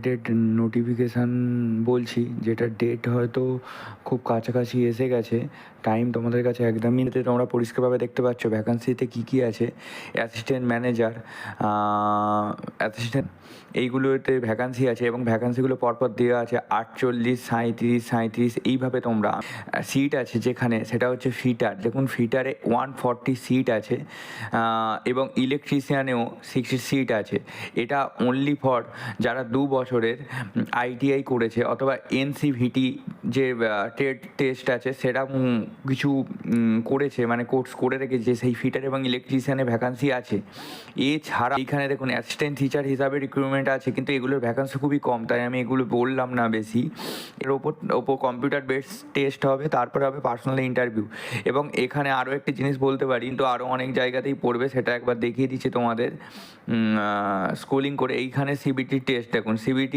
Date notification বলছি, যেটার date হয়তো খুব কাছাকাছি এসে গেছে। টাইম তোমাদের কাছে একদমই তোমরা পরিষ্কারভাবে দেখতে পাচ্ছ ভ্যাকান্সিতে কী কী আছে। অ্যাসিস্ট্যান্ট ম্যানেজার, অ্যাসিস্ট্যান্ট, এইগুলোতে ভ্যাকান্সি আছে এবং ভ্যাকান্সিগুলো পরপর দেওয়া আছে 48, 37, 37 এইভাবে তোমরা। সিট আছে যেখানে, সেটা হচ্ছে ফিটার। দেখুন ফিটারে 140 সিট আছে এবং ইলেকট্রিশিয়ানেও 60 সিট আছে। এটা অনলি ফর যারা 2 বছরের আইটিআই করেছে অথবা এনসিভিটি যে ট্রেড টেস্ট আছে সেটা কিছু করেছে, মানে কোর্স করে রেখেছে, সেই ফিটার এবং ইলেকট্রিশিয়ানের ভ্যাকান্সি আছে। এছাড়া এইখানে দেখুন অ্যাসিস্ট্যান্ট টিচার হিসাবে রিক্রুটমেন্ট আছে, কিন্তু এগুলোর ভ্যাকান্সি খুবই কম, তাই আমি এগুলো বললাম না বেশি। এর ওপর কম্পিউটার বেসড টেস্ট হবে, তারপরে হবে পার্সোনাল ইন্টারভিউ। এবং এখানে আরও একটি জিনিস বলতে পারি, কিন্তু আরও অনেক জায়গাতেই পড়বে, সেটা একবার দেখিয়ে দিচ্ছি তোমাদের স্ক্রোলিং করে। এইখানে সিবিটি টেস্ট, দেখুন সিবিটি